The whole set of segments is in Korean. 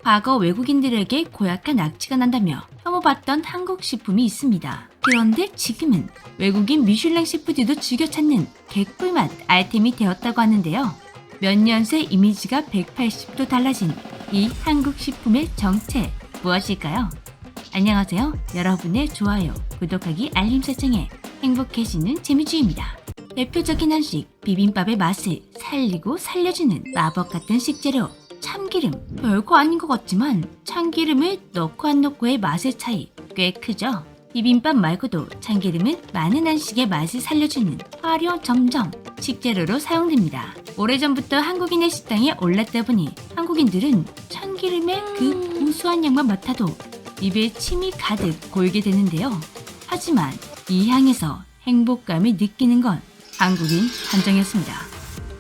과거 외국인들에게 고약한 악취가 난다며 혐오받던 한국 식품이 있습니다. 그런데 지금은 외국인 미슐랭 셰프들도 즐겨 찾는 개꿀맛 아이템이 되었다고 하는데요. 몇 년 새 이미지가 180도 달라진 이 한국 식품의 정체 무엇일까요? 안녕하세요. 여러분의 좋아요, 구독하기, 알림 설정에 행복해지는 재미주입니다. 대표적인 한식 비빔밥의 맛을 살리고 살려주는 마법 같은 식재료 참기름. 별거 아닌 것 같지만 참기름을 넣고 안 넣고의 맛의 차이 꽤 크죠? 비빔밥 말고도 참기름은 많은 한식의 맛을 살려주는 화려 점정 식재료로 사용됩니다. 오래전부터 한국인의 식당에 올랐다 보니 한국인들은 참기름의 그 고소한 향만 맡아도 입에 침이 가득 고이게 되는데요. 하지만 이 향에서 행복감을 느끼는 건 한국인 한정이었습니다.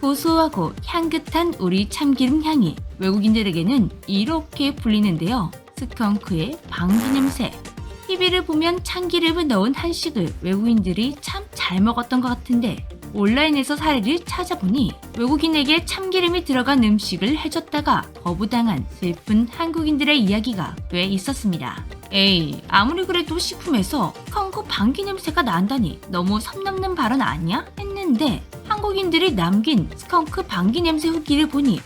고소하고 향긋한 우리 참기름 향이 외국인들에게는 이렇게 불리는데요. 스컹크의 방귀 냄새. TV를 보면 참기름을 넣은 한식을 외국인들이 참 잘 먹었던 것 같은데 온라인에서 사례를 찾아보니 외국인에게 참기름이 들어간 음식을 해줬다가 거부당한 슬픈 한국인들의 이야기가 꽤 있었습니다. 에이, 아무리 그래도 식품에서 스컹크 방귀 냄새가 난다니 너무 선 넘는 발언 아니야? 했는데 한국인들이 남긴 스컹크 방귀 냄새 후기를 보니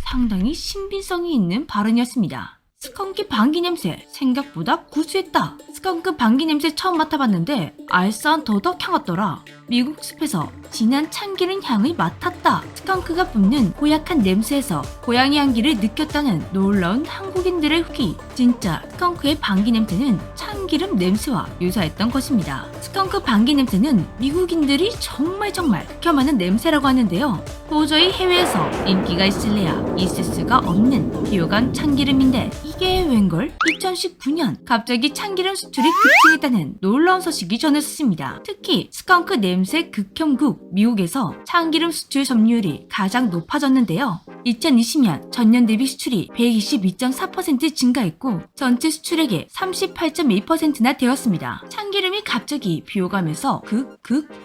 상당히 신빙성이 있는 발언이었습니다. 스컹크 방귀 냄새 생각보다 구수했다. 스컹크 방귀 냄새 처음 맡아봤는데 알싸한 더덕 향었더라. 미국 숲에서 진한 참기름 향을 맡았다. 스컹크가 뿜는 고약한 냄새에서 고양이 향기를 느꼈다는 놀라운 한국인들의 후기. 진짜 스컹크의 방귀 냄새는 참기름 냄새와 유사했던 것입니다. 스컹크 방귀 냄새는 미국인들이 정말 극혐하는 냄새라고 하는데요. 도저히 해외에서 인기가 있을래야 있을 수가 없는 비호감 참기름인데 이게 웬걸? 2019년 갑자기 참기름 수출이 급증했다는 놀라운 소식이 전해졌습니다. 특히 스컹크 냄새 극혐국 미국에서 참기름 수출 점유율이 가장 높아졌는데요. 2020년 전년 대비 수출이 122.4% 증가했고 전체 수출액의 38.1%나 되었습니다. 참기름이 갑자기 비호감에서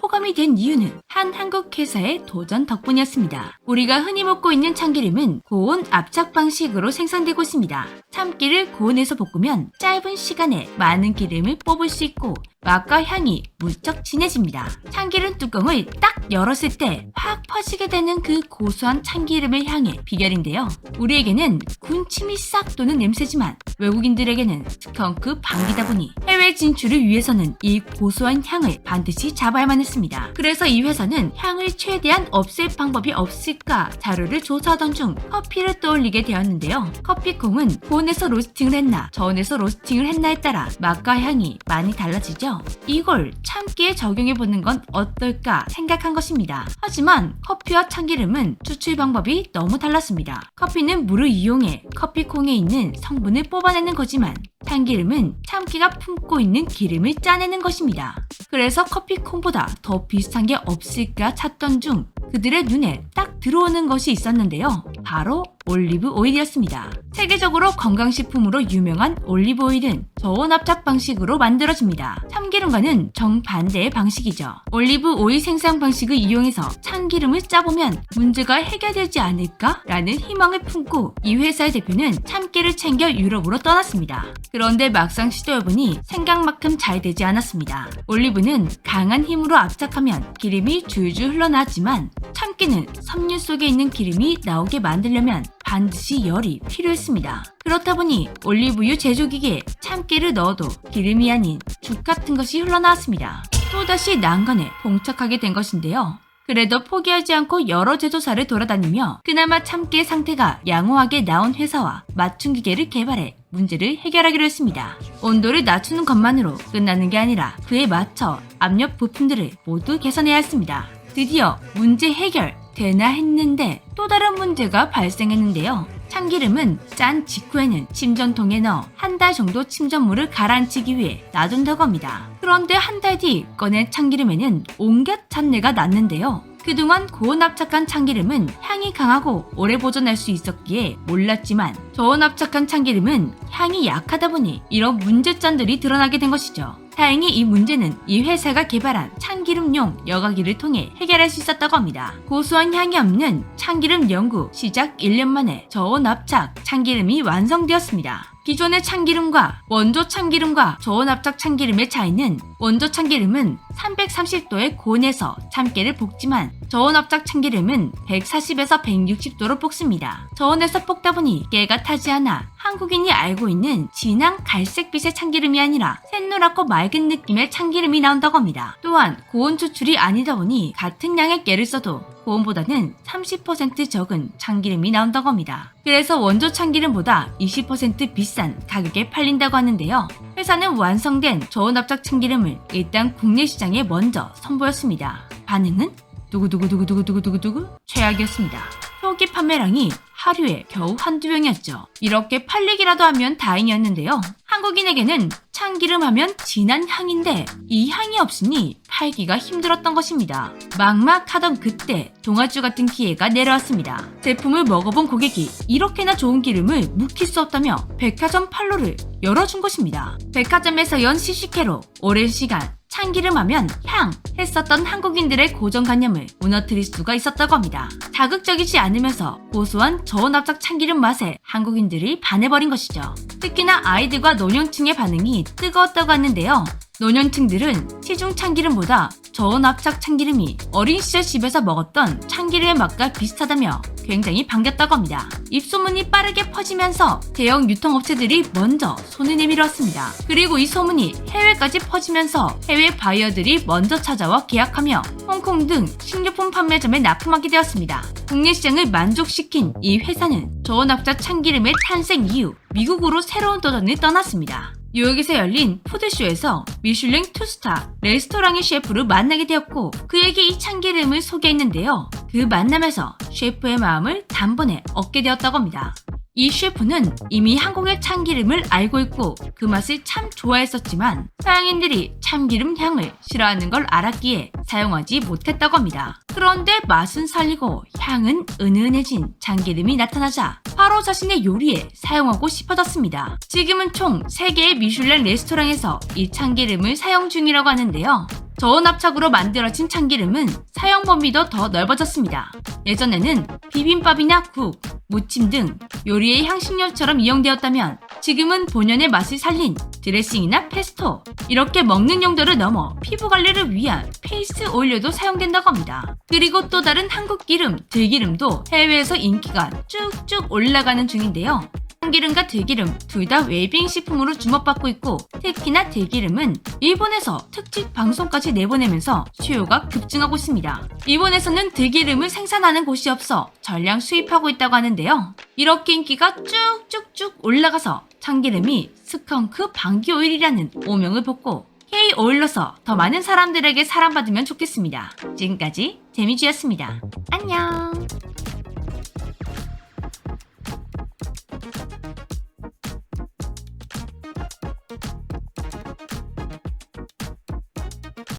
호감이 된 이유는 한 한국 회사의 도전 덕분이었습니다. 우리가 흔히 먹고 있는 참기름은 고온 압착 방식으로 생산되고 있습니다. 참기를 고온에서 볶으면 짧은 시간에 많은 기름을 뽑을 수 있고 맛과 향이 무척 진해집니다. 참기름 뚜껑을 딱 열었을 때 확 퍼지게 되는 그 고소한 참기름의 향의 비결인데요. 우리에게는 군침이 싹 도는 냄새지만 외국인들에게는 스컹크 방귀다 보니 해외 진출을 위해서는 이 고소한 향을 반드시 잡아야만 했습니다. 그래서 이 회사는 향을 최대한 없앨 방법이 없을까 자료를 조사하던 중 커피를 떠올리게 되었는데요. 커피콩은 고온에서 로스팅을 했나 저온에서 로스팅을 했나에 따라 맛과 향이 많이 달라지죠. 이걸 참기에 적용해보는 건 어떨까 생각한 것입니다. 하지만 커피와 참기름은 추출 방법이 너무 달랐습니다. 커피는 물을 이용해 커피콩에 있는 성분을 뽑아내는 거지만 참기름은 참기가 품고 있는 기름을 짜내는 것입니다. 그래서 커피콩보다 더 비슷한 게 없을까 찾던 중 그들의 눈에 딱 들어오는 것이 있었는데요. 바로 올리브 오일이었습니다. 세계적으로 건강식품으로 유명한 올리브 오일은 저온 압착 방식으로 만들어집니다. 참기름과는 정반대의 방식이죠. 올리브 오일 생산 방식을 이용해서 참기름을 짜보면 문제가 해결되지 않을까? 라는 희망을 품고 이 회사의 대표는 참기를 챙겨 유럽으로 떠났습니다. 그런데 막상 시도해보니 생각만큼 잘 되지 않았습니다. 올리브는 강한 힘으로 압착하면 기름이 줄줄 흘러나왔지만 참기는 섬유 속에 있는 기름이 나오게 만들려면 반드시 열이 필요했습니다. 그렇다 보니 올리브유 제조기계에 참기를 넣어도 기름이 아닌 죽 같은 것이 흘러나왔습니다. 또다시 난관에 봉착하게 된 것인데요. 그래도 포기하지 않고 여러 제조사를 돌아다니며 그나마 참깨의 상태가 양호하게 나온 회사와 맞춤 기계를 개발해 문제를 해결하기로 했습니다. 온도를 낮추는 것만으로 끝나는 게 아니라 그에 맞춰 압력 부품들을 모두 개선해야 했습니다. 드디어 문제 해결 되나 했는데 또 다른 문제가 발생했는데요. 참기름은 짠 직후에는 침전통에 넣어 한 달 정도 침전물을 가라앉히기 위해 놔둔다고 합니다. 그런데 한 달 뒤 꺼낸 참기름에는 온갖 잡내가 났는데요. 그동안 고온 압착한 참기름은 향이 강하고 오래 보존할 수 있었기에 몰랐지만 저온 압착한 참기름은 향이 약하다 보니 이런 문제점들이 드러나게 된 것이죠. 다행히 이 문제는 이 회사가 개발한 참기름용 여과기를 통해 해결할 수 있었다고 합니다. 고소한 향이 없는 참기름 연구 시작 1년 만에 저온 압착 참기름이 완성되었습니다. 기존의 참기름과 원조 참기름과 저온 압착 참기름의 차이는 원조 참기름은 330도의 고온에서 참깨를 볶지만 저온 압착 참기름은 140에서 160도로 볶습니다. 저온에서 볶다 보니 깨가 타지 않아 한국인이 알고 있는 진한 갈색빛의 참기름이 아니라 샛노랗고 맑은 느낌의 참기름이 나온다고 합니다. 또한 고온 추출이 아니다 보니 같은 양의 깨를 써도 고온보다는 30% 적은 참기름이 나온다고 합니다. 그래서 원조 참기름보다 20% 비싼 가격에 팔린다고 하는데요. 회사는 완성된 저온 압착 참기름을 일단 국내 시장에 먼저 선보였습니다. 반응은 두구두구두구두구두구두구 최악이었습니다. 초기 판매량이 하루에 겨우 한두 병이었죠. 이렇게 팔리기라도 하면 다행이었는데요. 한국인에게는 참기름 하면 진한 향인데 이 향이 없으니 팔기가 힘들었던 것입니다. 막막하던 그때 동아줄 같은 기회가 내려왔습니다. 제품을 먹어본 고객이 이렇게나 좋은 기름을 묵힐 수 없다며 백화점 판로를 열어준 것입니다. 백화점에서 연 시식회로 오랜 시간 참기름 하면 향 했었던 한국인들의 고정관념을 무너뜨릴 수가 있었다고 합니다. 자극적이지 않으면서 고소한 저온 압착 참기름 맛에 한국인들이 반해버린 것이죠. 특히나 아이들과 노년층의 반응이 뜨거웠다고 하는데요. 노년층들은 시중 참기름보다 저온 압착 참기름이 어린 시절 집에서 먹었던 참기름의 맛과 비슷하다며 굉장히 반겼다고 합니다. 입소문이 빠르게 퍼지면서 대형 유통업체들이 먼저 손을 내밀었습니다. 그리고 이 소문이 해외까지 퍼지면서 해외 바이어들이 먼저 찾아와 계약하며 홍콩 등 식료품 판매점에 납품하게 되었습니다. 국내 시장을 만족시킨 이 회사는 저온 압착 참기름의 탄생 이후 미국으로 새로운 도전을 떠났습니다. 뉴욕에서 열린 푸드쇼에서 미슐랭 2스타 레스토랑의 셰프를 만나게 되었고 그에게 이 참기름을 소개했는데요. 그 만남에서 셰프의 마음을 단번에 얻게 되었다고 합니다. 이 셰프는 이미 한국의 참기름을 알고 있고 그 맛을 참 좋아했었지만 서양인들이 참기름 향을 싫어하는 걸 알았기에 사용하지 못했다고 합니다. 그런데 맛은 살리고 향은 은은해진 참기름이 나타나자 바로 자신의 요리에 사용하고 싶어졌습니다. 지금은 총 3개의 미슐랭 레스토랑에서 이 참기름을 사용 중이라고 하는데요. 저온 압착으로 만들어진 참기름은 사용 범위도 더 넓어졌습니다. 예전에는 비빔밥이나 국, 무침 등 요리의 향신료처럼 이용되었다면 지금은 본연의 맛을 살린 드레싱이나 페스토, 이렇게 먹는 용도를 넘어 피부 관리를 위한 페이스 오일로도 사용된다고 합니다. 그리고 또 다른 한국 기름, 들기름도 해외에서 인기가 쭉쭉 올라가는 중인데요. 참기름과 들기름 둘 다 웰빙 식품으로 주목받고 있고 특히나 들기름은 일본에서 특집 방송까지 내보내면서 수요가 급증하고 있습니다. 일본에서는 들기름을 생산하는 곳이 없어 전량 수입하고 있다고 하는데요. 이렇게 인기가 쭉쭉쭉 올라가서 참기름이 스컹크 방귀 오일이라는 오명을 벗고 K-오일로서 더 많은 사람들에게 사랑받으면 좋겠습니다. 지금까지 재미쥐였습니다. 안녕.